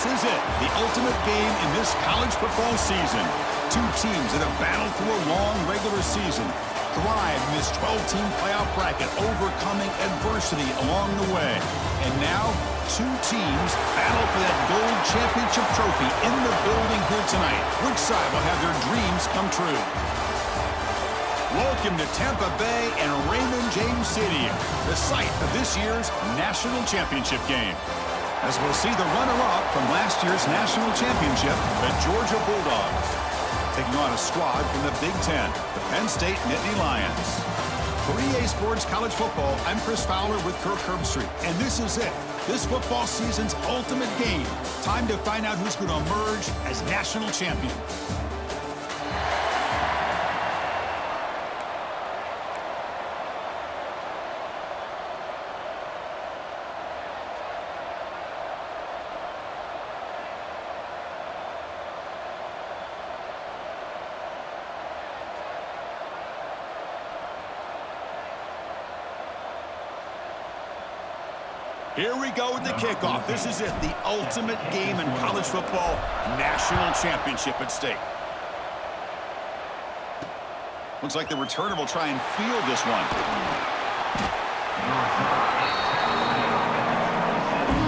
This is it, the ultimate game in this college football season. Two teams that have battled through a long regular season, thrive in this 12-team playoff bracket, overcoming adversity along the way. And now, two teams battle for that gold championship trophy in the building here tonight. Which side will have their dreams come true? Welcome to Tampa Bay and Raymond James Stadium, the site of this year's national championship game. As we'll see the runner-up from last year's national championship, the Georgia Bulldogs, taking on a squad from the Big Ten, the Penn State Nittany Lions. For EA Sports College Football, I'm Chris Fowler with Kirk Herbstreit, and this is it, this football season's ultimate game. Time to find out who's going to emerge as national champion. Here we go with the kickoff. This is it, the ultimate game in college football, national championship at stake. Looks like the returner will try and field this one.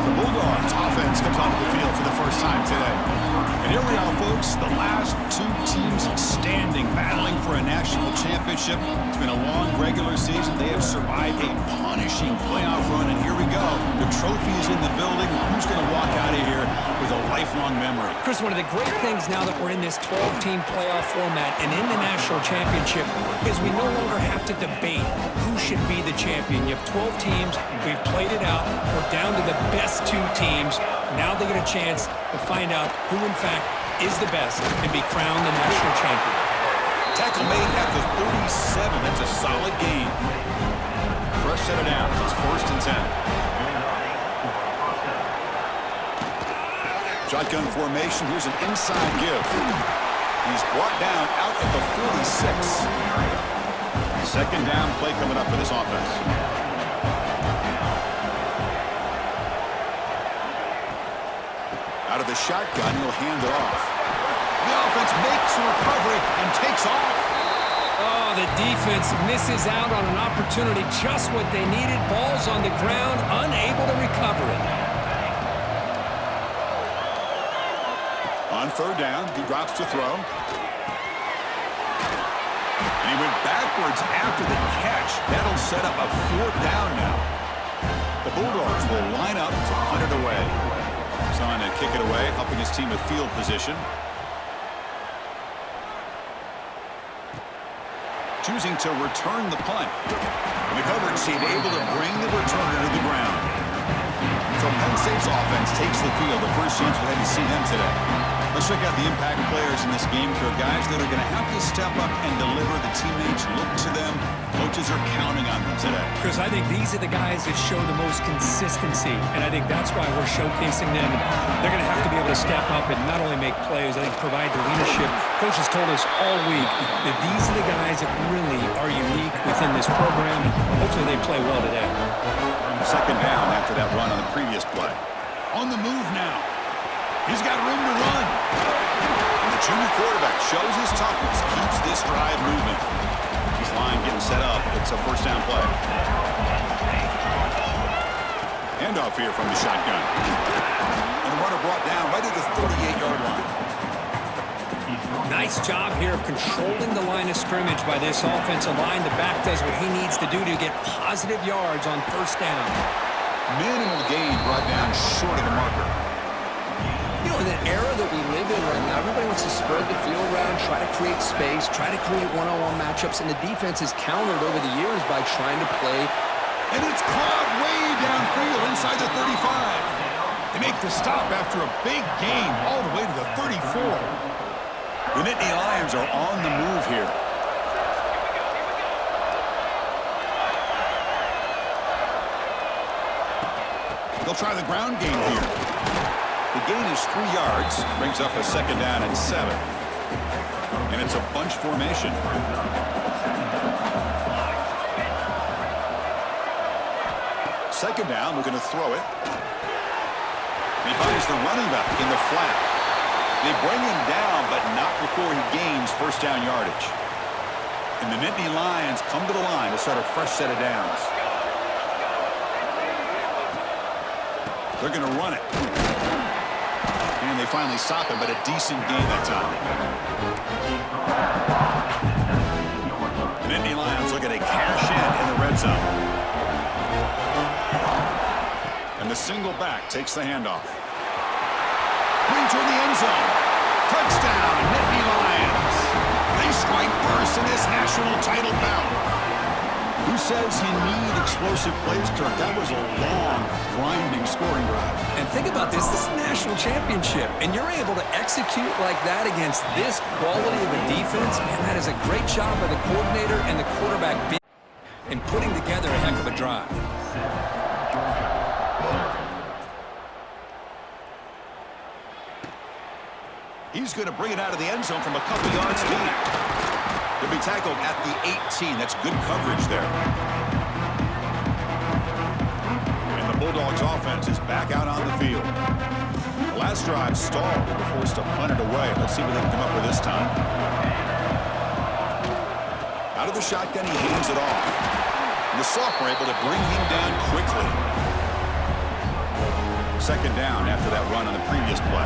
The Bulldogs offense comes onto the field for the first time today. And here we are, folks, the last two teams standing, battling for a national championship. It's been a long regular season. They have survived a punishing playoff run, and here we go. The trophy is in the building. Who's going to walk out of here with a lifelong memory? Chris, one of the great things now that we're in this 12-team playoff format and in the national championship is we no longer have to debate who should be the champion. You have 12 teams. We've played it out. We're down to the best two teams. Now they get a chance to find out who, in fact, is the best and be crowned the national champion. Tackle made at the 37. That's a solid gain. Fresh set of downs. It's 1st and 10. Shotgun formation. Here's an inside give. He's brought down out at the 46. Second down play coming up for this offense. Out of the shotgun, he'll hand it off. The offense makes a recovery and takes off. Oh, the defense misses out on an opportunity, just what they needed. Ball's on the ground, unable to recover it. On 3rd down, he drops to throw. And he went backwards after the catch. That'll set up a 4th down now. The Bulldogs will line up to punt it away. He's on to kick it away, helping his team with field position. Choosing to return the punt. And the coverage team able to bring the returner to the ground. So Penn State's offense takes the field. The first chance we had to see them today. Let's check out the impact players in this game, Kirk. Guys that are going to have to step up and deliver. The teammates look to them. Coaches are counting on them today. Chris, I think these are the guys that show the most consistency, and I think that's why we're showcasing them. They're going to have to be able to step up and not only make plays, I think provide the leadership. Coaches told us all week that these are the guys that really are unique within this program. Hopefully they play well today. Second down after that run on the previous play. On the move now. He's got room to run. And the junior quarterback shows his toughness, keeps this drive moving. This line getting set up. It's a 1st down play. Handoff here from the shotgun. And the runner brought down right at the 38-yard line. Nice job here of controlling the line of scrimmage by this offensive line. The back does what he needs to do to get positive yards on 1st down. Minimal gain brought down short of the marker. You know, in the era that we live in right now, everybody wants to spread the field around, try to create space, try to create one-on-one matchups, and the defense has countered over the years by trying to play. And it's caught way downfield inside the 35. They make the stop after a big gain all the way to the 34. The Nittany Lions are on the move here. They'll try the ground game here. The gain is 3 yards, brings up a 2nd down and 7. And it's a bunch formation. Second down, we're going to throw it. He finds the running back in the flat. They bring him down, but not before he gains first down yardage. And the Nittany Lions come to the line to start a fresh set of downs. They're going to run it. And they finally stop him, but a decent gain that time. The Nittany Lions looking to cash in the red zone. And the single back takes the handoff. Putting toward the end zone. Touchdown, Nittany Lions. They strike first in this national title bout. Who says you need explosive plays, Kirk? That was a long, grinding scoring drive. And think about this. This is a national championship, and you're able to execute like that against this quality of a defense. Man, that is a great job by the coordinator and the quarterback in putting together a heck of a drive. He's going to bring it out of the end zone from a couple yards deep. He'll be tackled at the 18. That's good coverage there. And the Bulldogs offense is back out on the field. The last drive stalled. They were forced to punt it away. Let's see what they can come up with this time. Out of the shotgun, he hands it off. And the sophomore able to bring him down quickly. Second down after that run on the previous play.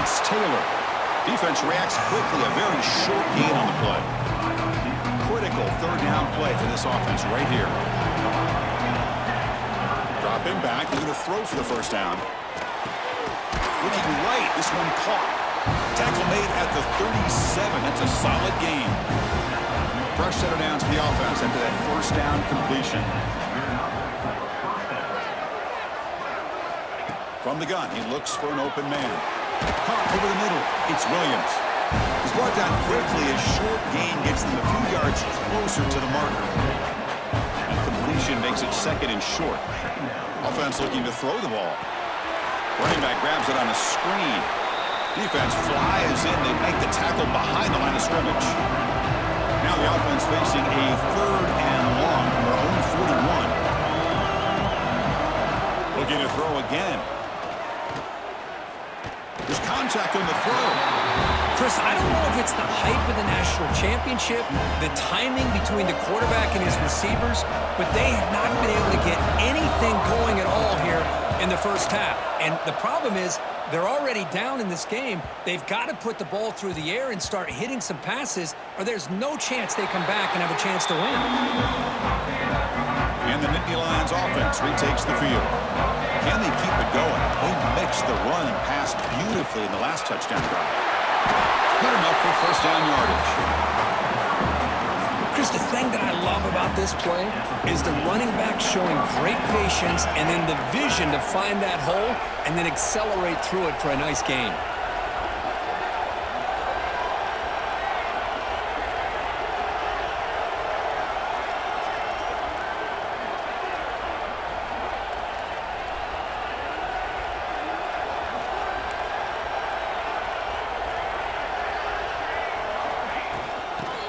It's Taylor. Defense reacts quickly. A very short gain on the play. Critical third down play for this offense right here. Drop him back. Looking to throw for the first down. Looking right. This one caught. Tackle made at the 37. That's a solid gain. Fresh set of downs for the offense after that first down completion. From the gun, he looks for an open man. Caught over the middle. It's Williams. He's brought down quickly. A short gain gets them a few yards closer to the marker. And completion makes it second and short. Offense looking to throw the ball. Running back grabs it on a screen. Defense flies in. They make the tackle behind the line of scrimmage. Now the offense facing a third and long from their own 41. Looking to throw again. There's contact on the throw. Chris, I don't know if it's the hype of the national championship, the timing between the quarterback and his receivers, but they have not been able to get anything going at all here in the first half. And the problem is they're already down in this game. They've got to put the ball through the air and start hitting some passes, or there's no chance they come back and have a chance to win. And the Nittany Lions offense retakes the field. Can they keep it going? They mixed the run and pass beautifully in the last touchdown drive. Good enough for first down yardage. Chris, the thing that I love about this play is the running back showing great patience and then the vision to find that hole and then accelerate through it for a nice gain.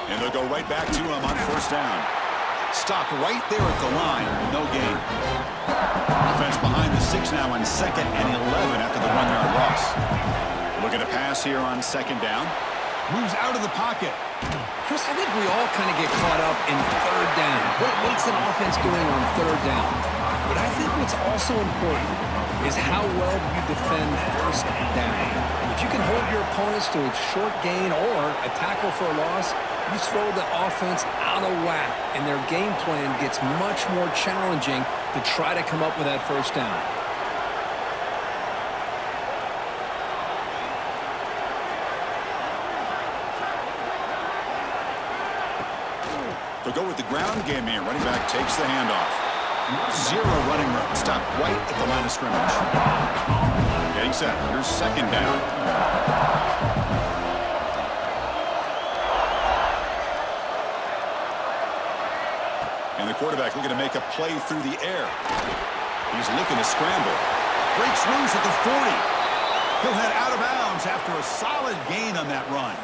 And they'll go right back to him on first down. Stopped right there at the line. No gain. Offense behind the 6 now on second and 11 after the 1-yard loss. Looking to pass here on second down. Moves out of the pocket. Chris, I think we all kind of get caught up in third down. What's an offense doing on third down? But I think what's also important is how well you defend first down. If you can hold your opponents to a short gain or a tackle for a loss, you throw the offense out of whack, and their game plan gets much more challenging to try to come up with that first down. They'll go with the ground game here. Running back takes the handoff. Zero running room. Stop right at the line of scrimmage. Getting set. Here's second down. And the quarterback looking to make a play through the air. He's looking to scramble. Breaks loose at the 40. He'll head out of bounds after a solid gain on that run.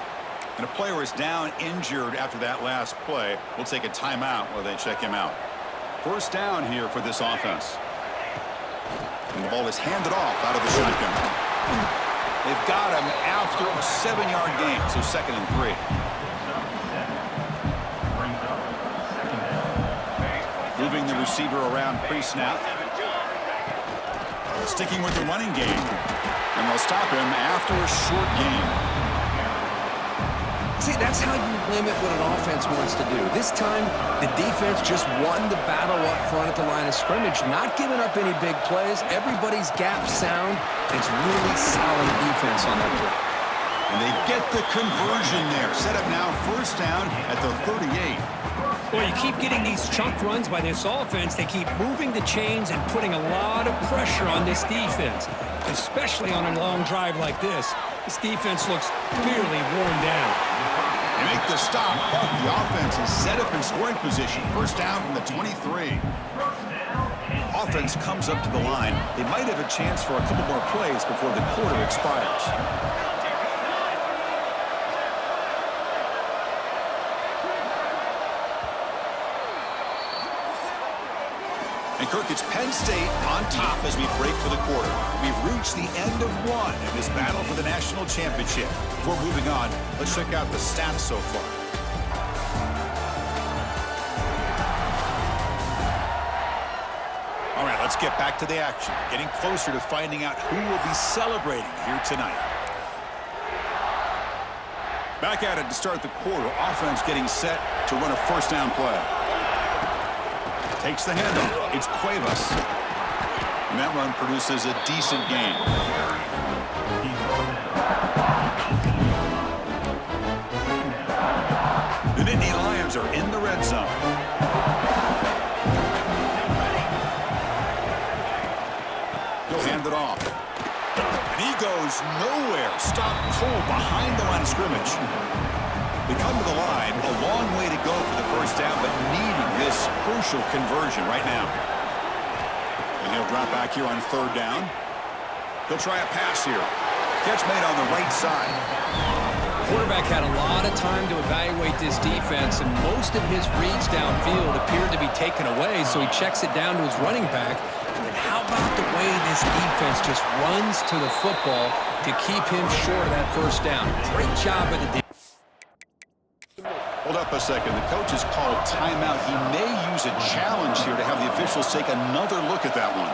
And a player is down injured after that last play. We'll take a timeout while they check him out. First down here for this offense. And the ball is handed off out of the shotgun. They've got him after a 7-yard gain, so 2nd and 3. Moving the receiver around pre-snap. Sticking with the running game. And they'll stop him after a short gain. See, that's how you limit what an offense wants to do. This time, the defense just won the battle up front at the line of scrimmage, not giving up any big plays. Everybody's gap sound. It's really solid defense on that play. And they get the conversion there. Set up now, first down at the 38. Well, you keep getting these chunk runs by this offense. They keep moving the chains and putting a lot of pressure on this defense, especially on a long drive like this. This defense looks clearly worn down. They make the stop, but the offense is set up in scoring position. First down from the 23. Offense comes up to the line. They might have a chance for a couple more plays before the quarter expires. And Kirk, it's Penn State on top as we break for the quarter. We've reached the end of one in this battle for the national championship. Before moving on, let's check out the stats so far. All right, let's get back to the action. Getting closer to finding out who will be celebrating here tonight. Back at it to start the quarter. Offense getting set to run a first down play. Takes the handoff. It's Cuevas. And that run produces a decent gain. The Nittany Lions are in the red zone. He'll hand it off. And he goes nowhere. Stop cold behind the line of scrimmage. They come to the line, a long way to go for the first down, but needing this crucial conversion right now. And he'll drop back here on third down. He'll try a pass here. Catch made on the right side. Quarterback had a lot of time to evaluate this defense, and most of his reads downfield appeared to be taken away, so he checks it down to his running back. And how about the way this defense just runs to the football to keep him short of that first down? Great job of the defense. Hold up a second. The coach has called timeout. He may use a challenge here to have the officials take another look at that one.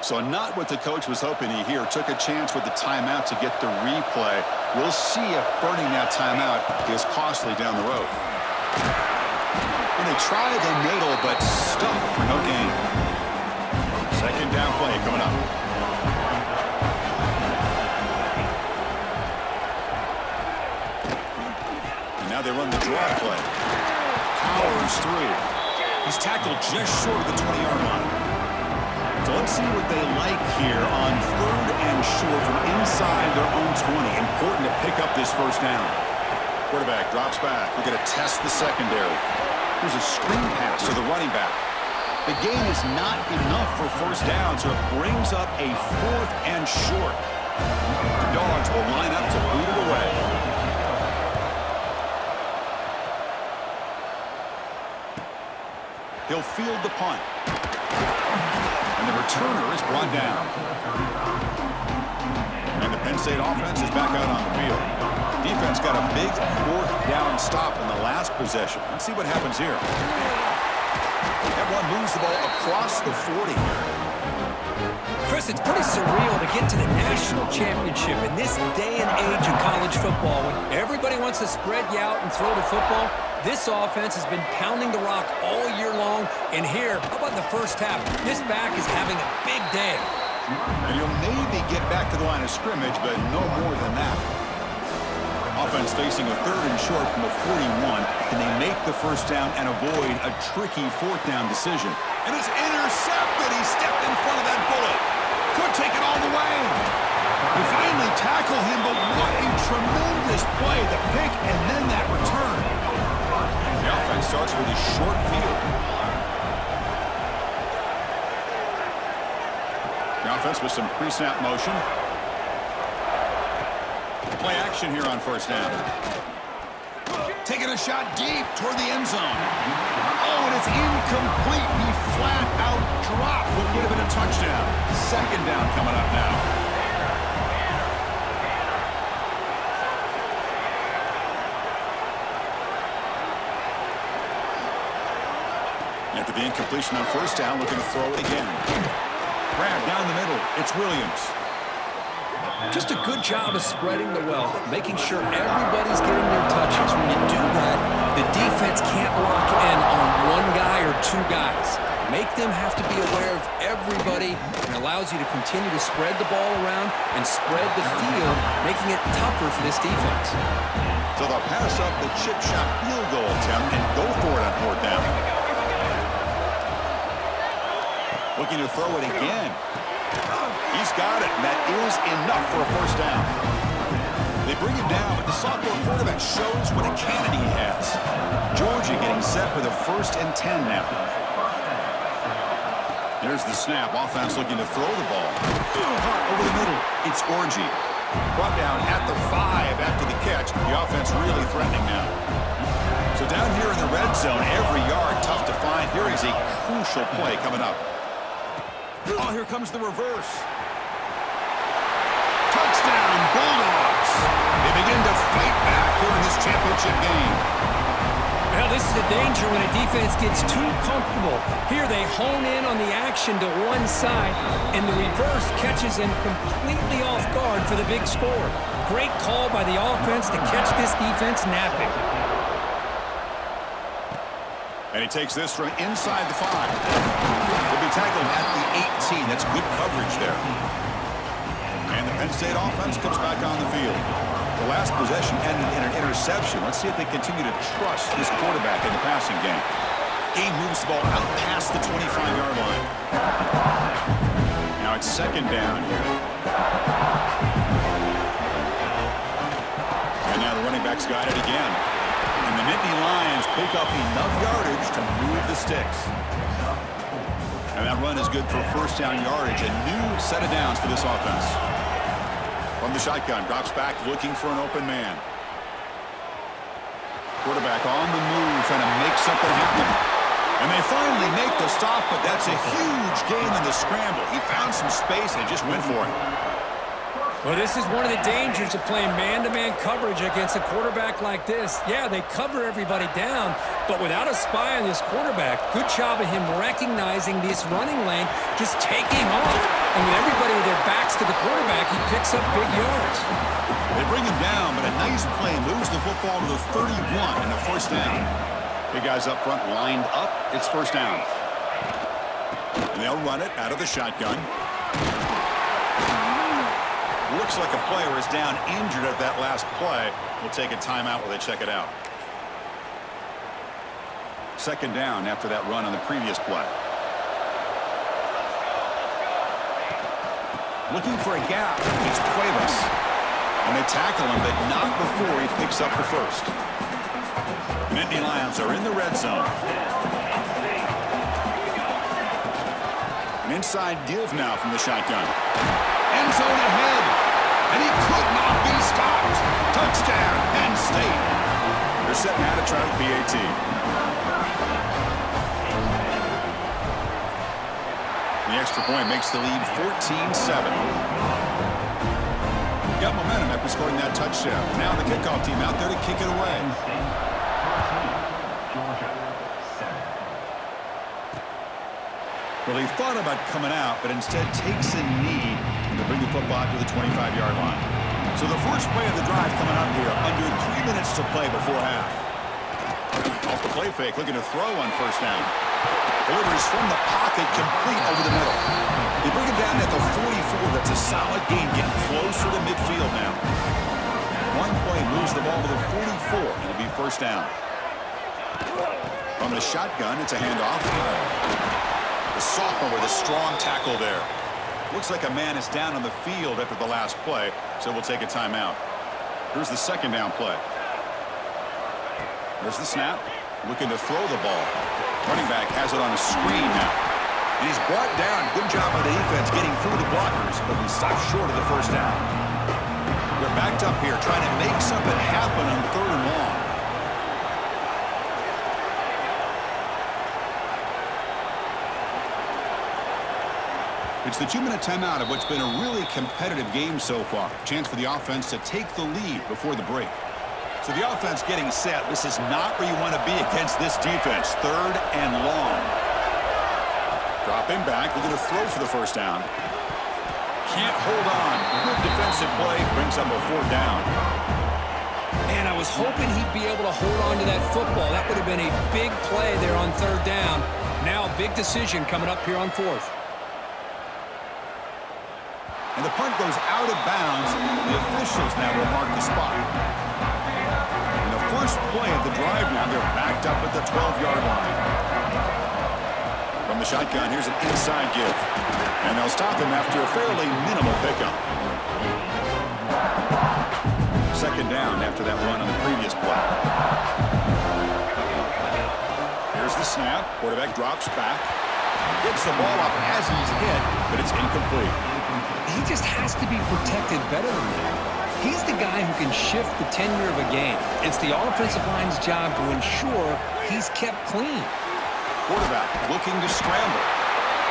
So not what the coach was hoping to hear. Took a chance with the timeout to get the replay. We'll see if burning that timeout is costly down the road. And they try the middle, but stuffed for no gain. Second down play coming up. And now they run the draw play. Powers through. He's tackled just short of the 20-yard line. So let's see what they like here on third and short from inside their own 20. Important to pick up this first down. Quarterback drops back. We're going to test the secondary. Here's a screen pass to the running back. The gain is not enough for first down, so it brings up a fourth and short. The Dogs will line up to boot it away. He'll field the punt. And the returner is brought down. And the Penn State offense is back out on the field. Defense got a big fourth down stop in the last possession. Let's see what happens here. Everyone moves the ball across the 40. Chris, it's pretty surreal to get to the national championship in this day and age of college football when everybody wants to spread you out and throw the football. This offense has been pounding the rock all year long. And here, how about the first half? This back is having a big day. And you'll maybe get back to the line of scrimmage, but no more than that. Offense facing a third and short from the 41. Can they make the first down and avoid a tricky fourth down decision? And it's intercepted. He stepped in front of that bullet. Could take it all the way. They finally tackle him, but what a tremendous play, the pick, and then that return. The offense starts with a short field. The offense with some pre-snap motion. Play action here on first down. Taking a shot deep toward the end zone. Oh, and it's incomplete. He flat out dropped what would have been a touchdown. Second down coming up now. After the incompletion on first down, looking to throw it again. Grab down the middle. It's Williams. Just a good job of spreading the wealth, making sure everybody's getting their touches. When you do that, the defense can't lock in on one guy or two guys. Make them have to be aware of everybody, and allows you to continue to spread the ball around and spread the field, making it tougher for this defense. So they'll pass up the chip shot field goal attempt and go for it on fourth down. Looking to throw it again. He's got it, and that is enough for a first down. They bring him down, but the sophomore quarterback shows what a cannon he has. Georgia getting set for the 1st and 10 now. There's the snap. Offense looking to throw the ball. Over the middle. It's Orgy. Brought down at the 5 after the catch. The offense really threatening now. So down here in the red zone, every yard tough to find. Here is a crucial play coming up. Oh, here comes the reverse. Touchdown, Bulldogs. They begin to fight back here in this championship game. Well, this is a danger when a defense gets too comfortable. Here they hone in on the action to one side, and the reverse catches them completely off guard for the big score. Great call by the offense to catch this defense napping. And he takes this from inside the 5. He'll be tackled at the 18. That's good coverage there. And the Penn State offense comes back on the field. The last possession ended in an interception. Let's see if they continue to trust this quarterback in the passing game. Game moves the ball out past the 25-yard line. Now it's second down here. And now the running back's got it again. And the Nittany Lions pick up enough yardage to move the sticks. And that run is good for first down yardage. A new set of downs for this offense. From the shotgun, drops back looking for an open man. Quarterback on the move, trying to make something happen. And they finally make the stop, but that's a huge gain in the scramble. He found some space and just went for it. Well, this is one of the dangers of playing man-to-man coverage against a quarterback like this. Yeah, they cover everybody down, but without a spy on this quarterback, good job of him recognizing this running lane, just taking off. And with everybody with their backs to the quarterback, he picks up big yards. They bring him down, but a nice play moves the football to the 31 and a first down. Big guys up front lined up. It's first down. And they'll run it out of the shotgun. Looks like a player is down injured at that last play. We'll take a timeout while they check it out. Second down after that run on the previous play. Looking for a gap. It's Cuevas. And they tackle him, but not before he picks up the first. Nittany Lions are in the red zone. An inside give now from the shotgun. End zone ahead. And he could not be stopped. Touchdown, Penn State. They're setting out to try the PAT. The extra point makes the lead 14-7. Got momentum after scoring that touchdown. Now the kickoff team out there to kick it away. Well, he thought about coming out, but instead takes a knee to bring the football to the 25-yard line. So the first play of the drive coming up here, under 3 minutes to play before half. Off the play fake, looking to throw on first down. Delivers from the pocket, complete over the middle. They bring him down at the 44. That's a solid gain, getting closer to midfield now. One play moves the ball to the 44. It'll be first down. From the shotgun, it's a handoff. The sophomore with a strong tackle there. Looks like a man is down on the field after the last play, so we'll take a timeout. Here's the second down play. There's the snap. Looking to throw the ball. Running back has it on a screen now. And he's brought down. Good job by the defense getting through the blockers, but he stopped short of the first down. They're backed up here trying to make something happen on 3rd and long. It's the 2-minute timeout of what's been a really competitive game so far. Chance for the offense to take the lead before the break. So the offense getting set. This is not where you want to be against this defense. 3rd and long. Dropping back. We're going to throw for the first down. Can't hold on. Good defensive play. Brings up a 4th down. And I was hoping he'd be able to hold on to that football. That would have been a big play there on 3rd down. Now a big decision coming up here on 4th. And the punt goes out of bounds. The officials now will mark the spot. And the first play of the drive now, they're backed up at the 12-yard line. From the shotgun, here's an inside give. And they'll stop him after a fairly minimal pickup. Second down after that run on the previous play. Here's the snap. Quarterback drops back. Gets the ball off as he's hit, but it's incomplete. He just has to be protected better than that. He's the guy who can shift the tenure of a game. It's the offensive line's job to ensure he's kept clean. Quarterback looking to scramble.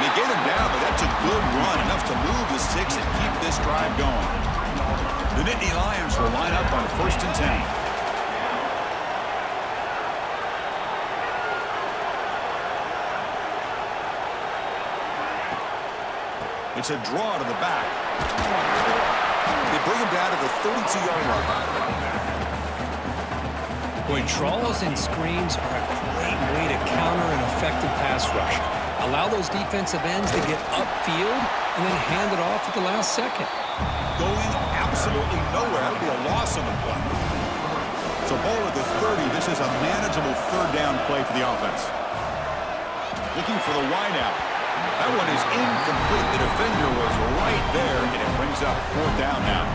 They get him down, but that's a good run, enough to move the sticks and keep this drive going. The Nittany Lions will line up on 1st and 10. It's a draw to the back. They bring him down to the 32-yard line. Boy, draws and screens are a great way to counter an effective pass rush. Allow those defensive ends to get upfield and then hand it off at the last second. Going absolutely nowhere. That would be a loss on the play. So ball at the 30. This is a manageable 3rd down play for the offense. Looking for the wideout. That one is incomplete. The defender was right there, and it brings up 4th down now.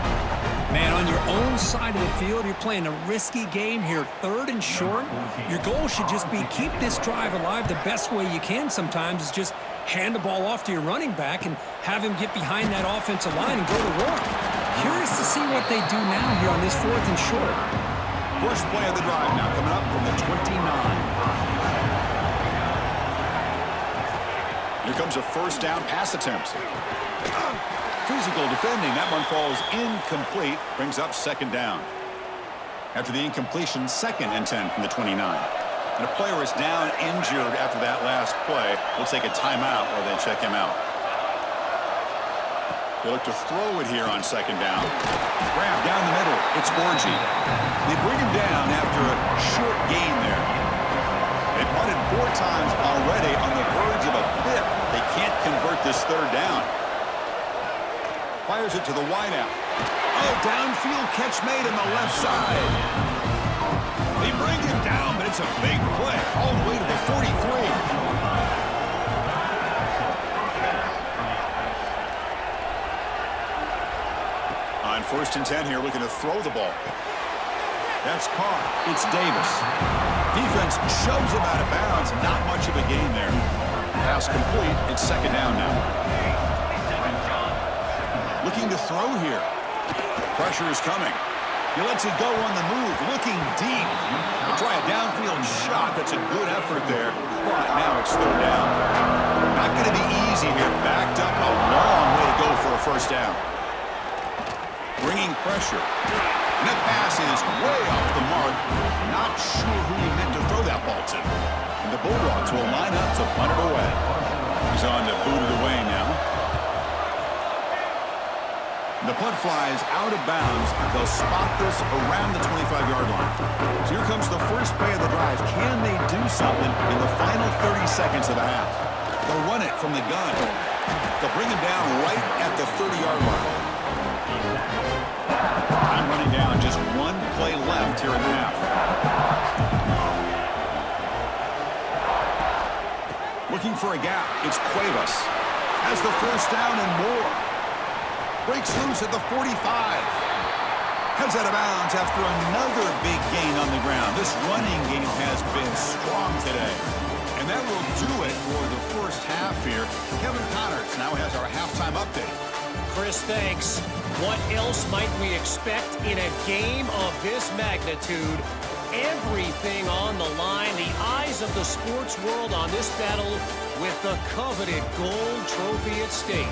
Man, on your own side of the field, you're playing a risky game here. 3rd and short. Your goal should just be keep this drive alive the best way you can sometimes is just hand the ball off to your running back and have him get behind that offensive line and go to work. Curious to see what they do now here on this 4th and short. First play of the drive now coming up from the 29. Here comes a 1st down pass attempt. Physical defending. That one falls incomplete. Brings up 2nd down. After the incompletion, 2nd and 10 from the 29. And a player is down injured after that last play. We'll take a timeout while they check him out. They look to throw it here on 2nd down. Grab down the middle. It's Orgy. They bring him down after a short gain there. They punted 4 times already on the verge of a 5th. They can't convert this 3rd down. Fires it to the wideout. Oh, downfield catch made on the left side. They bring him down, but it's a big play all the way to the 43. On 1st and 10 here, looking to throw the ball. That's caught. It's Davis. Defense shoves him out of bounds. Not much of a gain there. Pass complete. It's 2nd down now. Looking to throw here. Pressure is coming. He lets it go on the move. Looking deep. He'll try a downfield shot. That's a good effort there. But now it's 3rd down. Not going to be easy here. Backed up a long way to go for a 1st down. Bringing pressure. And that pass is way off the mark. Not sure who he meant to throw that ball to. And the Bulldogs will line up to punt it away. He's on to boot it away now. The punt flies out of bounds. They'll spot this around the 25-yard line. So here comes the first play of the drive. Can they do something in the final 30 seconds of the half? They'll run it from the gun. They'll bring him down right at the 30-yard line. Time running down. Just 1 play left here in the half. Looking for a gap. It's Cuevas. Has the 1st down and more. Breaks loose at the 45. Heads out of bounds after another big gain on the ground. This running game has been strong today. And that will do it for the first half here. Kevin Connors now has our halftime update. Chris, thanks. What else might we expect in a game of this magnitude? Everything on the line, the eyes of the sports world on this battle with the coveted gold trophy at stake.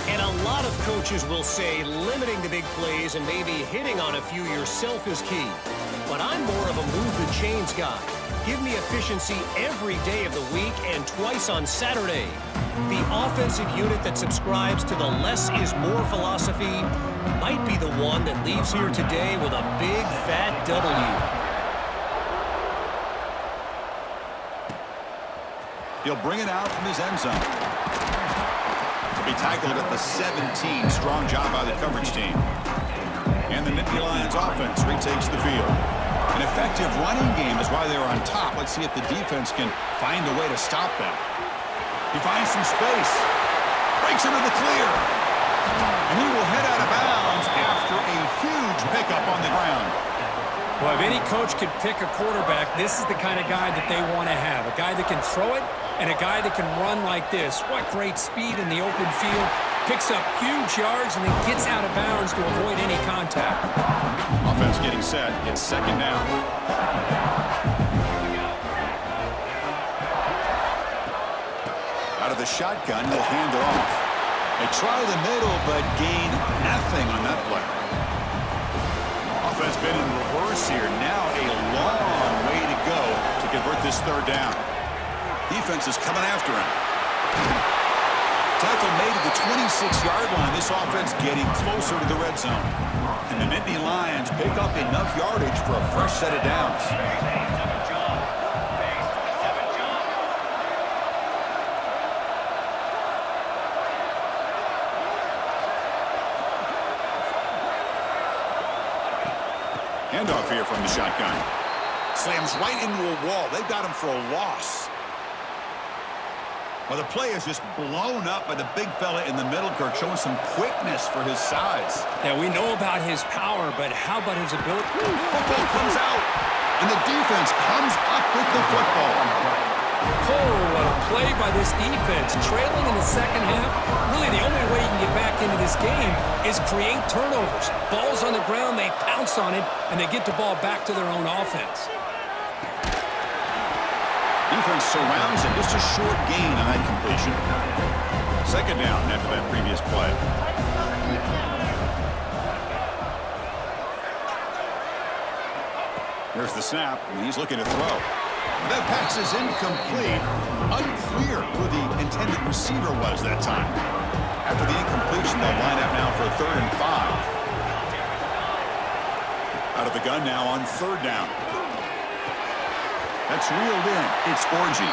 And a lot of coaches will say limiting the big plays and maybe hitting on a few yourself is key. But I'm more of a move the chains guy. Give me efficiency every day of the week and twice on Saturday. The offensive unit that subscribes to the less is more philosophy might be the one that leaves here today with a big fat W. He'll bring it out from his end zone. He'll be tackled at the 17. Strong job by the coverage team. And the Nittany Lions offense retakes the field. An effective running game is why they're on top. Let's see if the defense can find a way to stop that. He finds some space. Breaks into the clear. And he will head out of bounds after a huge pickup on the ground. Well, if any coach could pick a quarterback, this is the kind of guy that they want to have. A guy that can throw it and a guy that can run like this. What great speed in the open field. Picks up huge yards and then gets out of bounds to avoid any contact. Offense getting set. It's second down. Out of the shotgun, he'll hand it off. They try the middle, but gain nothing on that play. Offense been in reverse here. Now a long way to go to convert this third down. Defense is coming after him. Tackle made at the 26-yard line. This offense getting closer to the red zone. And the Nittany Lions pick up enough yardage for a fresh set of downs. Handoff here from the shotgun. Slams right into a wall. They've got him for a loss. Well, the play is just blown up by the big fella in the middle, Kirk, showing some quickness for his size. Yeah, we know about his power, but how about his ability? Football comes out, and the defense comes up with the football. Oh, what a play by this defense. Trailing in the second half, really the only way you can get back into this game is create turnovers. Ball's on the ground, they pounce on it, and they get the ball back to their own offense. Defense surrounds him. Just a short gain on that completion. Second down after that previous play. Here's the snap, and he's looking to throw. That pass is incomplete. Unclear who the intended receiver was that time. After the incompletion, they'll line up now for a 3rd and 5. Out of the gun now on 3rd down. That's reeled in. It's Orgy.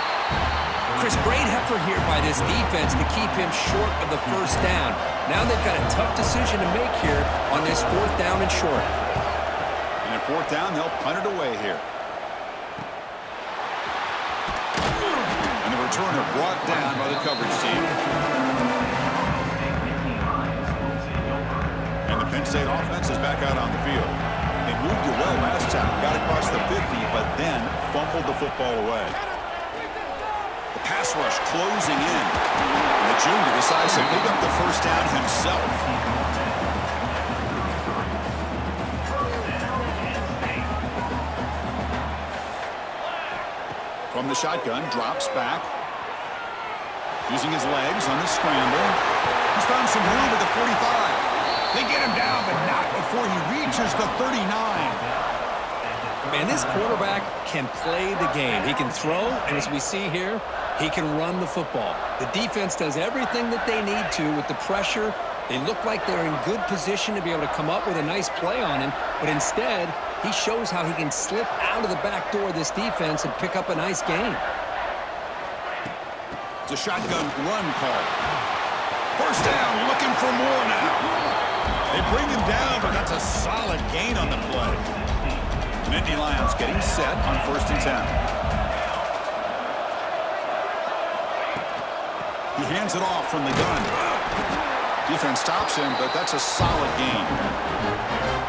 Chris, great effort here by this defense to keep him short of the first down. Now they've got a tough decision to make here on this 4th down and short. And at 4th down, they'll punt it away here. And the returner brought down by the coverage team. And the Penn State offense is back out on the field. They moved it well last time, got across the 50, but then fumbled the football away. The pass rush closing in. And the junior decides to pick up the first down himself. From the shotgun, drops back. Using his legs on the scramble. He's found some room at the 45. They get him down, but not before he reaches the 39. Man, this quarterback can play the game. He can throw, and as we see here, he can run the football. The defense does everything that they need to with the pressure. They look like they're in good position to be able to come up with a nice play on him, but instead, he shows how he can slip out of the back door of this defense and pick up a nice gain. It's a shotgun run call. First down, looking for more now. They bring him down, but that's a solid gain on the play. Nittany Lions getting set on 1st and 10. He hands it off from the gun. Defense stops him, but that's a solid gain.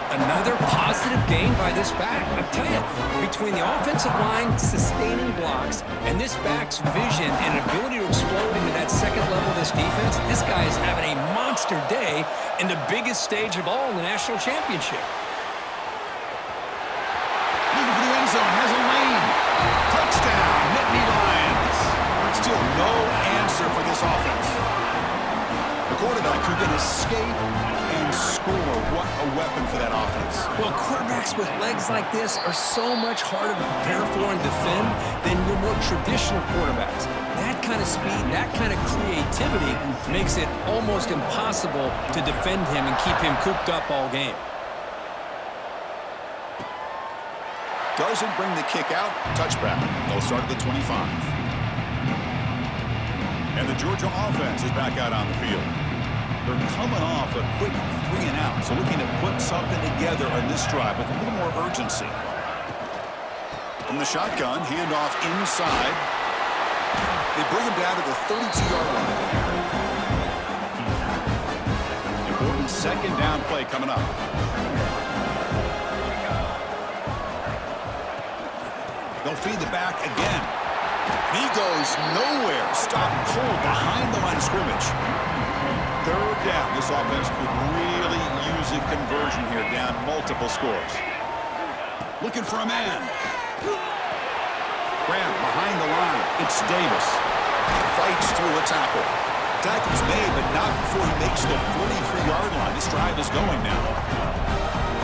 Another positive gain by this back. I tell you, between the offensive line sustaining blocks and this back's vision and ability to explode into that second level of this defense, this guy is having a monster day in the biggest stage of all in the national championship. Looking for the end zone, has a lane. Touchdown, Nittany Lions. Still no answer for this offense. The quarterback who can escape and score. What a weapon for that offense. Well, quarterbacks with legs like this are so much harder to prepare for and defend than your more traditional quarterbacks. That kind of speed, that kind of creativity makes it almost impossible to defend him and keep him cooped up all game. Doesn't bring the kick out. Touchback. They'll start at the 25. And the Georgia offense is back out on the field. They're coming off a quick 3-and-out, so looking to put something together on this drive with a little more urgency. From the shotgun, handoff inside. They bring him down to the 32-yard line. Important second down play coming up. They'll feed the back again. He goes nowhere. Stop cold behind the line of scrimmage. Third down. This offense could really use a conversion here, down multiple scores. Looking for a man. Graham behind the line. It's Davis. Fights through a tackle. Tackle's made, but not before he makes the 43-yard line. This drive is going now.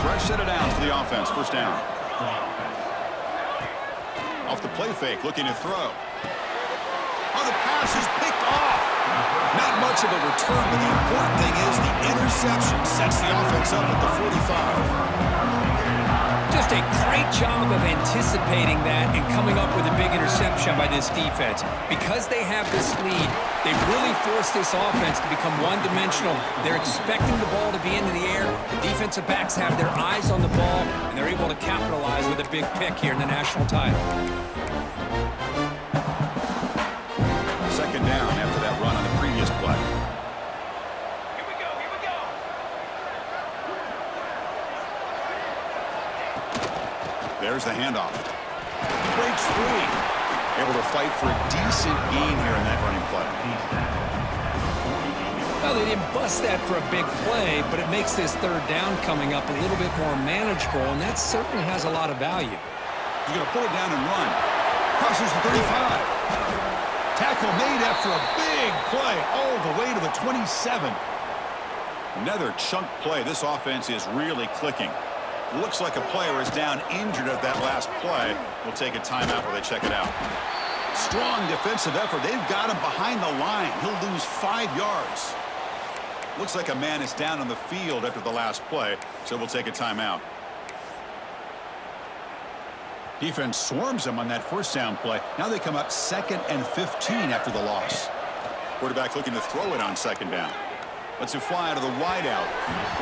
Fresh set of downs for the offense. First down. Off the play fake, looking to throw. Oh, the pass is picked off. Not much of a return, but the important thing is the interception sets the offense up at the 45. Just a great job of anticipating that and coming up with a big interception by this defense. Because they have this lead, they really force this offense to become one-dimensional. They're expecting the ball to be into the air. The defensive backs have their eyes on the ball, and they're able to capitalize with a big pick here in the national title. Second down after that run on the previous play. There's the handoff. Breaks free. Able to fight for a decent gain here in that running play. Well, they didn't bust that for a big play, but it makes this third down coming up a little bit more manageable, and that certainly has a lot of value. He's going to pull it down and run. Crosses the 35. Tackle made after a big play all the way to the 27. Another chunk play. This offense is really clicking. Looks like a player is down injured at that last play. We'll take a timeout while they check it out. Strong defensive effort. They've got him behind the line. He'll lose 5 yards. Looks like a man is down on the field after the last play, so we'll take a timeout. Defense swarms him on that first down play. Now they come up 2nd and 15 after the loss. Quarterback looking to throw it on second down. Lets it fly out of the wideout.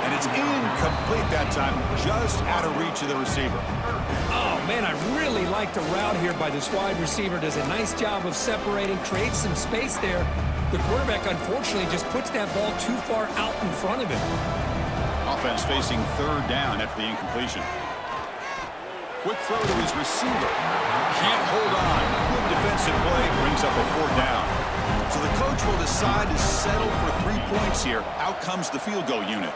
And it's incomplete that time, just out of reach of the receiver. Oh, man, I really like the route here by this wide receiver. Does a nice job of separating, creates some space there. The quarterback, unfortunately, just puts that ball too far out in front of him. Offense facing third down after the incompletion. Quick throw to his receiver. Can't hold on. Good defensive play brings up a fourth down. So the coach will decide to settle for 3 points here. Out comes the field goal unit.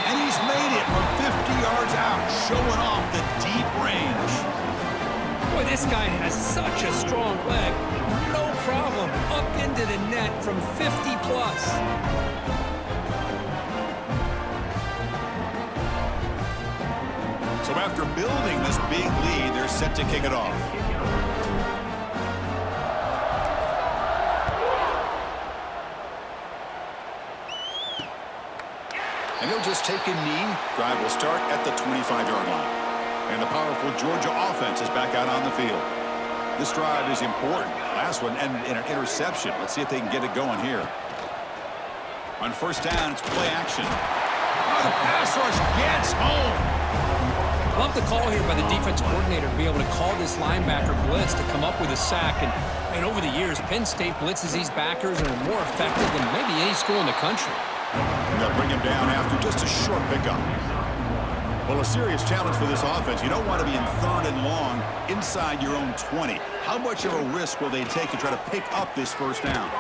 And he's made it from 50 yards out, showing off the deep range. Boy, this guy has such a strong leg. No problem. Up into the net from 50 plus. So after building this big lead, they're set to kick it off. And he'll just take a knee. Drive will start at the 25-yard line. And the powerful Georgia offense is back out on the field. This drive is important. Last one ended in an interception. Let's see if they can get it going here. On first down, it's play action. Oh, the pass rush gets home. Love the call here by the defense coordinator to be able to call this linebacker blitz to come up with a sack. And And over the years, Penn State blitzes these backers and are more effective than maybe any school in the country. And they'll bring him down after just a short pickup. Well, a serious challenge for this offense. You don't want to be in 3rd and long inside your own 20. How much of a risk will they take to try to pick up this first down?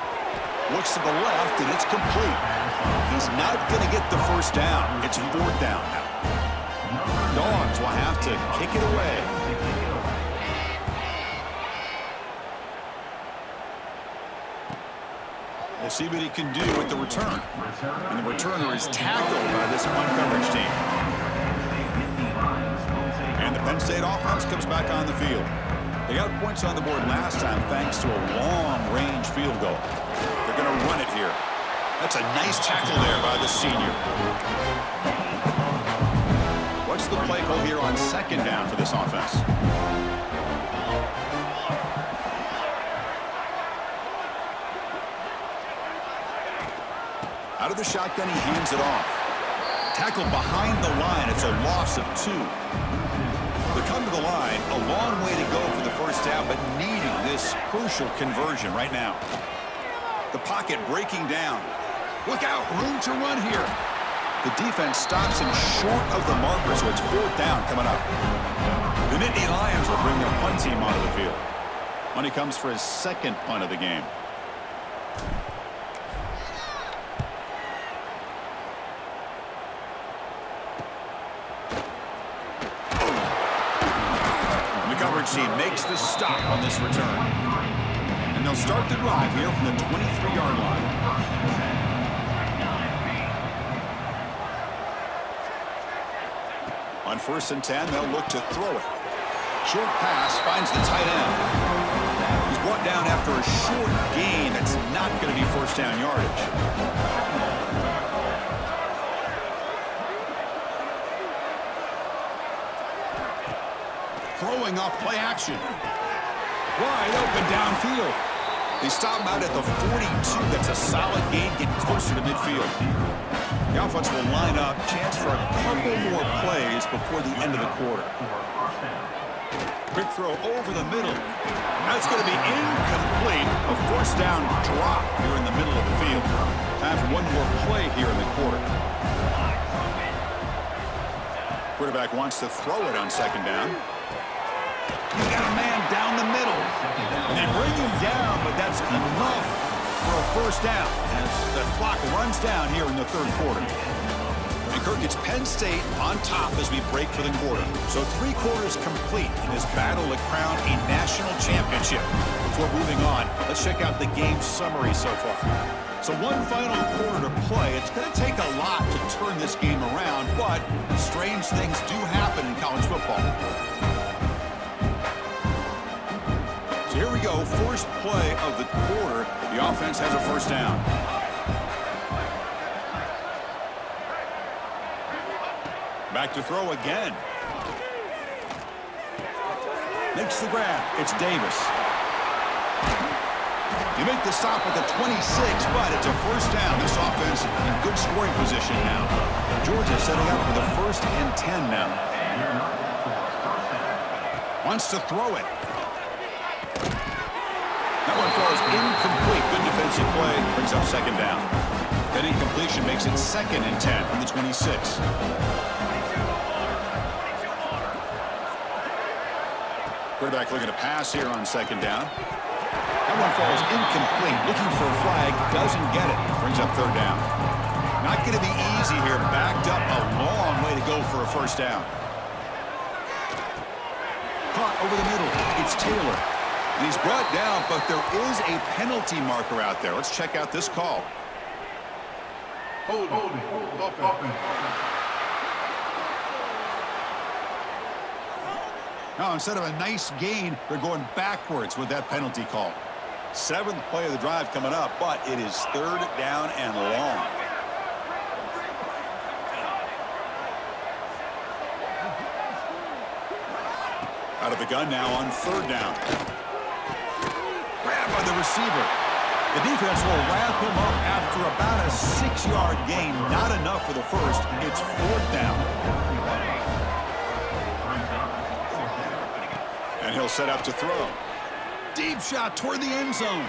Looks to the left, and it's complete. He's not going to get the first down. It's 4th down now. Dogs will have to kick it away. We'll see what he can do with the return. And the returner is tackled by this one-coverage team. And the Penn State offense comes back on the field. They got points on the board last time thanks to a long-range field goal. They're going to run it here. That's a nice tackle there by the senior. What's the play call here on 2nd down for this offense? Out of the shotgun, he hands it off. Tackled behind the line. It's a loss of 2. They come to the line, a long way to go for the first down, but needing this crucial conversion right now. The pocket breaking down. Look out, room to run here. The defense stops him short of the marker, so it's 4th down coming up. The Nittany Lions will bring their punt team onto the field. Money comes for his 2nd punt of the game. Team makes the stop on this return. And they'll start the drive here from the 23-yard line. On 1st and 10, they'll look to throw it. Short pass finds the tight end. He's brought down after a short gain. That's not going to be first down yardage. Throwing off play action. Wide open downfield. They stop him out at the 42. That's a solid gain, getting closer to midfield. The offense will line up. Chance for a couple more plays before the end of the quarter. Quick throw over the middle. That's going to be incomplete. A first down drop here in the middle of the field. Time for one more play here in the quarter. Quarterback wants to throw it on 2nd down. He's got a man down the middle. And they bring him down, but that's enough for a first down as the clock runs down here in the 3rd quarter. And Kirk, it's Penn State on top as we break for the quarter. So 3 quarters complete in this battle to crown a national championship. Before moving on, let's check out the game summary so far. So one final quarter to play. It's going to take a lot to turn this game around, but strange things do happen in college football. Here we go, first play of the quarter. The offense has a first down. Back to throw again. Makes the grab. It's Davis. You make the stop at the 26, but it's a first down. This offense in good scoring position now. Georgia setting up for the 1st and 10 now. Wants to throw it. That one falls incomplete. Good defensive play. Brings up 2nd down. That incompletion makes it 2nd and 10 from the 26. Quarterback looking to pass here on 2nd down. That one falls incomplete. Looking for a flag. Doesn't get it. Brings up 3rd down. Not going to be easy here. Backed up a long way to go for a first down. Caught over the middle. It's Taylor. And he's brought down, but there is a penalty marker out there. Let's check out this call. Hold it. Now, instead of a nice gain, they're going backwards with that penalty call. 7th play of the drive coming up, but it is 3rd down and long. Out of the gun now on 3rd down. Grab by the receiver. The defense will wrap him up after about a 6-yard gain. Not enough for the first. It's 4th down. And he'll set up to throw. Deep shot toward the end zone.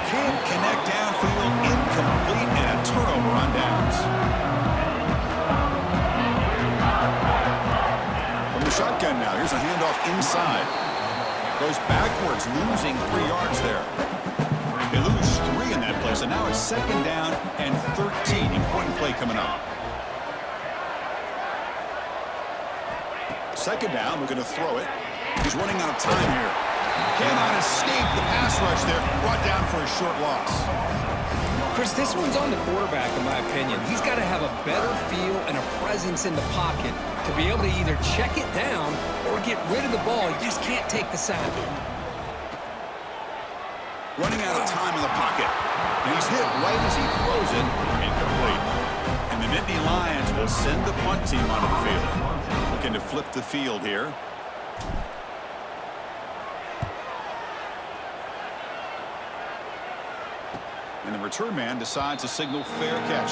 Can't connect downfield, incomplete, and a turnover on downs. From the shotgun now, here's a handoff inside. Goes backwards, losing 3 yards there. They lose 3 in that play, so now it's 2nd down and 13. Important play coming up. 2nd down, we're going to throw it. He's running out of time here. Cannot escape the pass rush there. Brought down for a short loss. Chris, this one's on the quarterback, in my opinion. He's got to have a better feel and a presence in the pocket to be able to either check it down or get rid of the ball. He just can't take the sack. Running out of time in the pocket. And he's hit right as he throws it. Incomplete. And the Nittany Lions will send the punt team onto the field. Looking to flip the field here. And the return man decides to signal fair catch.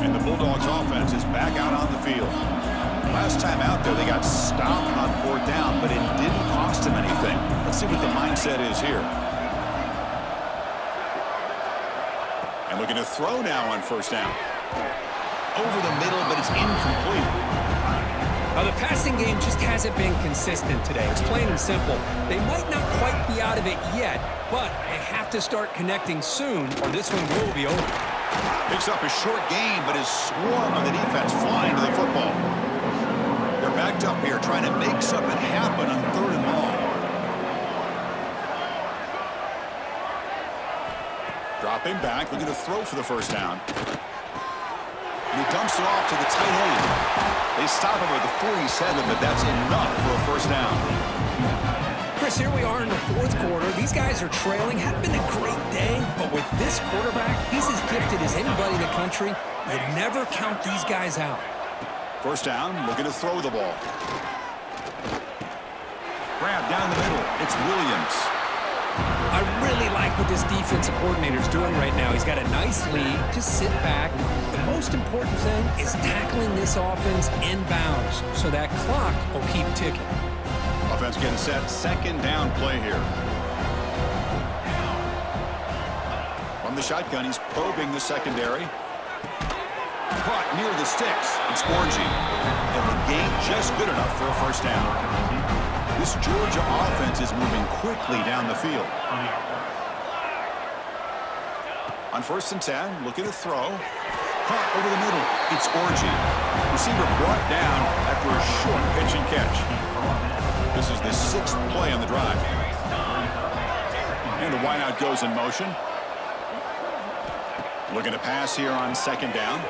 And the Bulldogs offense is back out on the field. Last time out there, they got stopped on 4th down, but it didn't cost them anything. Let's see what the mindset is here. And looking to throw now on 1st down. Over the middle, but it's incomplete. The passing game just hasn't been consistent today. It's plain and simple. They might not quite be out of it yet, but they have to start connecting soon, or this one will be over. Picks up a short gain, but his swarm of the defense flying to the football. They're backed up here trying to make something happen on 3rd and long. Dropping back, looking to throw for the 1st down. And he dumps it off to the tight end. They stop him at the 47, but that's enough for a 1st down. Chris, here we are in the 4th quarter. These guys are trailing. Hadn't been a great day, but with this quarterback, he's as gifted as anybody in the country. You'd never count these guys out. 1st down, looking to throw the ball. Grab down the middle. It's Williams. I really like what this defensive coordinator is doing right now. He's got a nice lead. Just sit back. The most important thing is tackling this offense inbounds so that clock will keep ticking. Offense getting set. 2nd down play here. From the shotgun, he's probing the secondary. Caught near the sticks. It's Orgy. And the gain just good enough for a 1st down. This Georgia offense is moving quickly down the field. On 1st and 10, looking to throw. Caught over the middle. It's Orgy. Receiver brought down after a short pitch and catch. This is the 6th play on the drive. And the wideout goes in motion. Looking to pass here on 2nd down.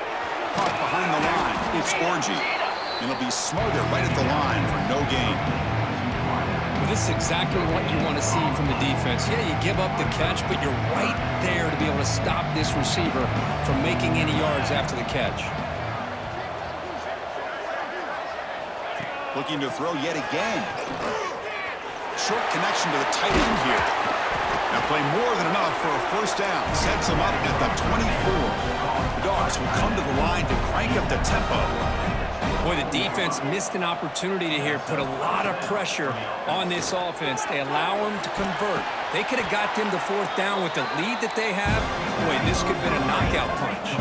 Caught behind the line. It's Orgy. And he'll be smothered right at the line for no gain. This is exactly what you want to see from the defense. Yeah, you give up the catch, but you're right there to be able to stop this receiver from making any yards after the catch. Looking to throw yet again. Short connection to the tight end here. Now play more than enough for a 1st down. Sets him up at the 24. The Dogs will come to the line to crank up the tempo. Boy, the defense missed an opportunity to here put a lot of pressure on this offense. They allow them to convert. They could have got them to 4th down with the lead that they have. Boy, this could have been a knockout punch.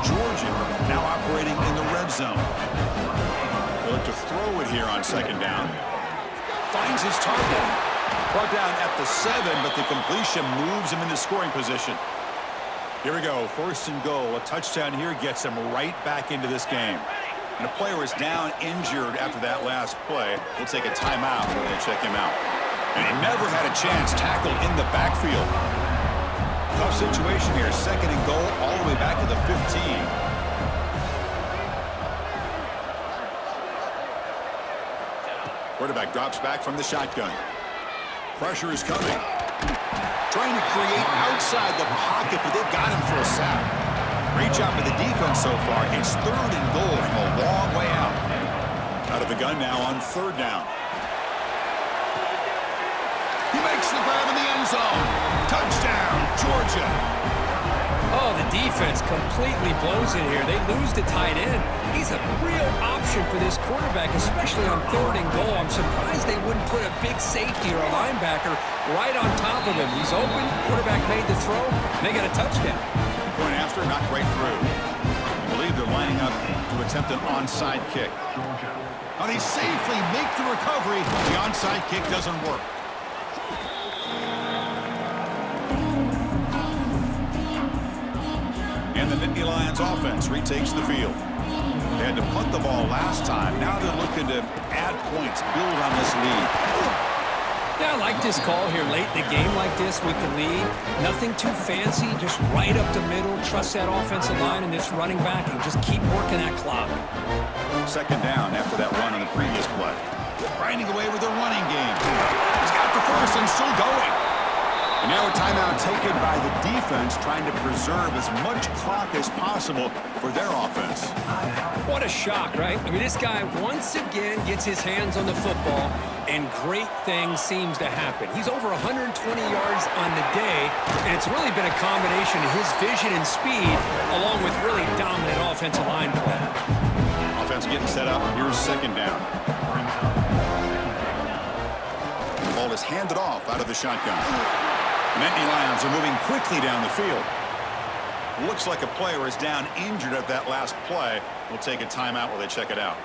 Georgia now operating in the red zone. They look to throw it here on 2nd down. Finds his target. Brought down at the 7, but the completion moves him into scoring position. Here we go, 1st and goal. A touchdown here gets him right back into this game. And a player is down injured after that last play. We'll take a timeout when they check him out. And he never had a chance tackled in the backfield. Tough situation here. 2nd and goal all the way back to the 15. Quarterback drops back from the shotgun. Pressure is coming. Trying to create outside the pocket, but they've got him for a sack. Great job by the defense so far. It's 3rd and goal from a long way out. Out of the gun now on 3rd down. He makes the grab in the end zone. Touchdown, Georgia. Oh, the defense completely blows it here. They lose the tight end. He's a real option for this quarterback, especially on 3rd and goal. I'm surprised they wouldn't put a big safety or a linebacker right on top of him. He's open. Quarterback made the throw, and they got a touchdown. Point after, not right through. I believe they're lining up to attempt an onside kick. And they safely make the recovery. The onside kick doesn't work. And the Nittany Lions offense retakes the field. They had to punt the ball last time. Now they're looking to add points, build on this lead. Yeah, I like this call here late in the game like this with the lead. Nothing too fancy, just right up the middle. Trust that offensive line and this running back and just keep working that clock. 2nd down after that run on the previous play. Grinding away with the running game. He's got the first and still going. And now a timeout taken by the defense, trying to preserve as much clock as possible for their offense. What a shock, right? I mean, this guy once again gets his hands on the football, and great things seems to happen. He's over 120 yards on the day, and it's really been a combination of his vision and speed, along with really dominant offensive line play. Offense getting set up. Here's 2nd down. The ball is handed off out of the shotgun. Nittany Lions are moving quickly down the field. Looks like a player is down injured at that last play. We'll take a timeout while they check it out.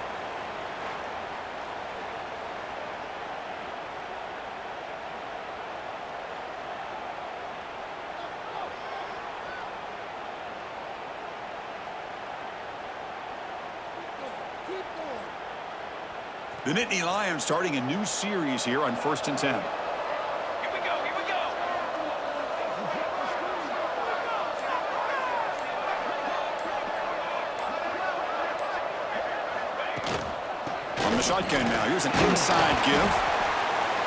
The Nittany Lions starting a new series here on 1st and 10. Shotgun now. Here's an inside give.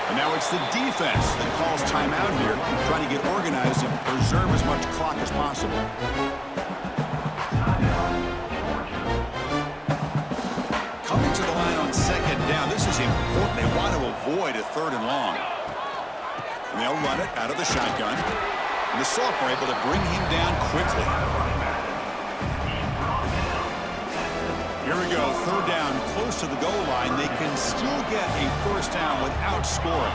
And now it's the defense that calls timeout here, trying to get organized and preserve as much clock as possible. Coming to the line on 2nd down. This is important. They want to avoid a 3rd and long. And they'll run it out of the shotgun. And the sophomore able to bring him down quickly. Here we go, 3rd down, close to the goal line. They can still get a 1st down without scoring.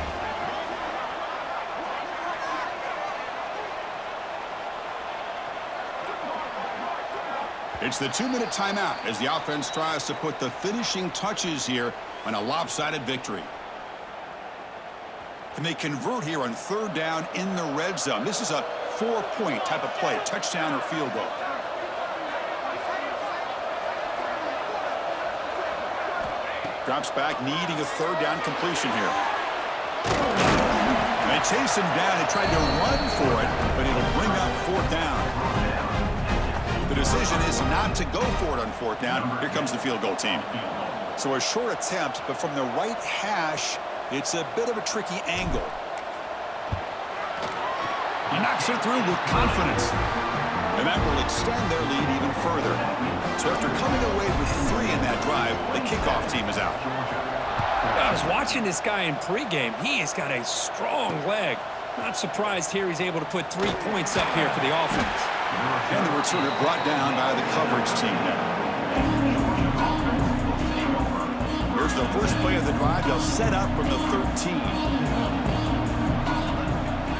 It's the 2-minute timeout as the offense tries to put the finishing touches here on a lopsided victory. Can they convert here on 3rd down in the red zone? This is a 4-point type of play, touchdown or field goal. Drops back, needing a 3rd down completion here. They chase him down. They tried to run for it, but it'll bring up 4th down. The decision is not to go for it on 4th down. Here comes the field goal team. So a short attempt, but from the right hash, it's a bit of a tricky angle. He knocks it through with confidence. And that will extend their lead even further. So after coming away with 3 in that drive, the kickoff team is out. I was watching this guy in pregame. He has got a strong leg. Not surprised here he's able to put 3 points up here for the offense. And the returner brought down by the coverage team now. Here's the first play of the drive. They'll set up from the 13.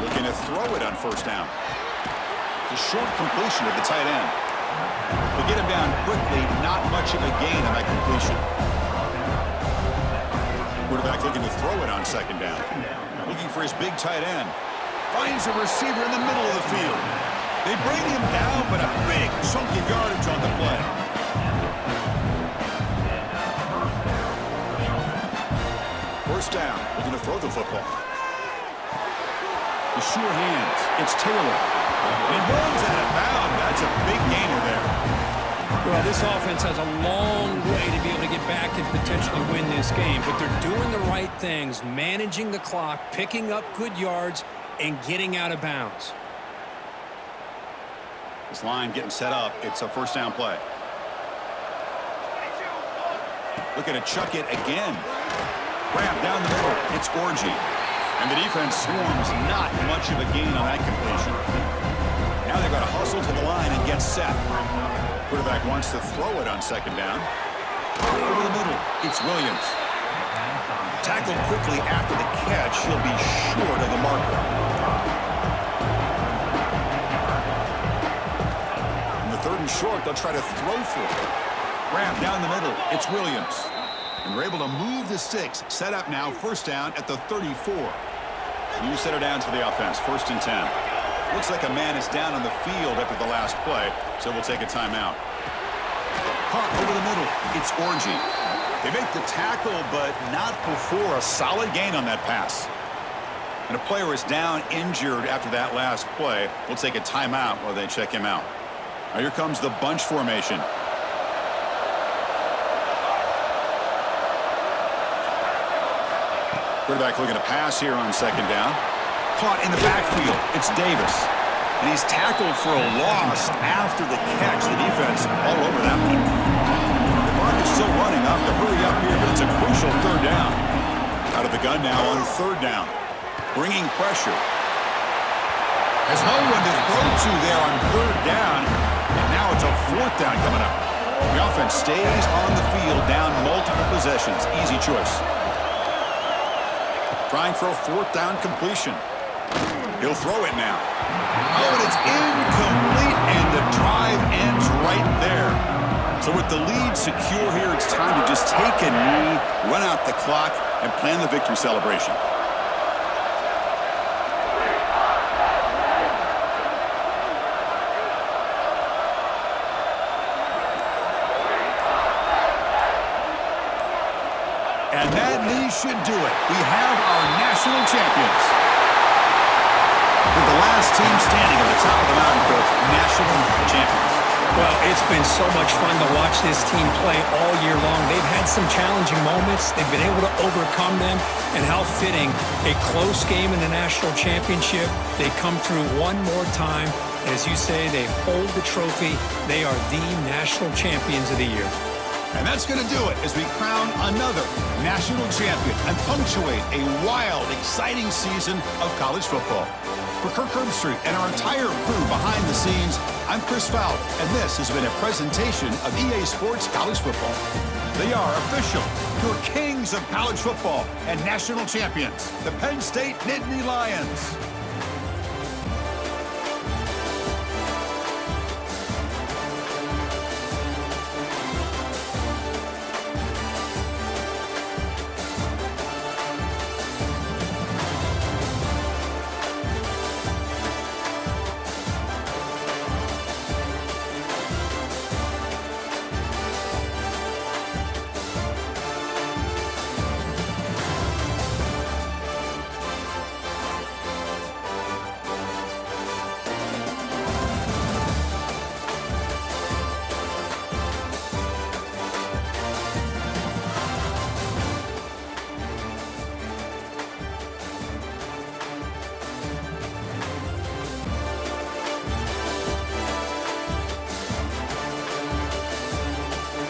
Looking to throw it on 1st down. A short completion of the tight end. To get him down quickly, not much of a gain on that completion. Quarterback looking to throw it on 2nd down. Looking for his big tight end. Finds a receiver in the middle of the field. They bring him down, but a big chunk of yardage on the play. First down. Looking to throw the football. The sure hands. It's Taylor. He runs out of bounds. That's a big gainer there. Well, this offense has a long way to be able to get back and potentially win this game, but they're doing the right things, managing the clock, picking up good yards, and getting out of bounds. This line getting set up. It's a 1st down play. Looking to chuck it again. Grab down the middle. It's Orgy. And the defense swarms, not much of a gain on that completion. Now they've got to hustle to the line and get set. Quarterback wants to throw it on second down. Over the middle, it's Williams. Tackled quickly after the catch. He'll be short of the marker. In the third and short, they'll try to throw for it. Grab down the middle, it's Williams. And we're able to move the sticks. Set up now, first down at the 34. New set of downs for the offense, 1st and 10. Looks like a man is down on the field after the last play, so we'll take a timeout. Caught over the middle, it's Orgy. They make the tackle, but not before a solid gain on that pass. And a player is down injured after that last play. We'll take a timeout while they check him out. Now here comes the bunch formation. Quarterback looking to pass here on second down. Caught in the backfield. It's Davis. And he's tackled for a loss after the catch. The defense all over that one. The clock is still running. Up to hurry up here, but it's a crucial third down. Out of the gun now on third down. Bringing pressure. Has no one to throw to there on third down. And now it's a fourth down coming up. The offense stays on the field down multiple possessions. Easy choice. Trying for a fourth down completion. He'll throw it now. Oh, and it's incomplete, and the drive ends right there. So with the lead secure here, it's time to just take a knee, run out the clock, and plan the victory celebration. And that knee should do it. We have our national champions. With the last team standing at the top of the mountain, coach, national champions. Well, it's been so much fun to watch this team play all year long. They've had some challenging moments. They've been able to overcome them. And how fitting, a close game in the national championship. They come through one more time. As you say, they hold the trophy. They are the national champions of the year. And that's going to do it as we crown another national champion and punctuate a wild, exciting season of college football. For Kirk Herbstreit and our entire crew behind the scenes, I'm Chris Fowler, and this has been a presentation of EA Sports College Football. They are official, your kings of college football and national champions, the Penn State Nittany Lions.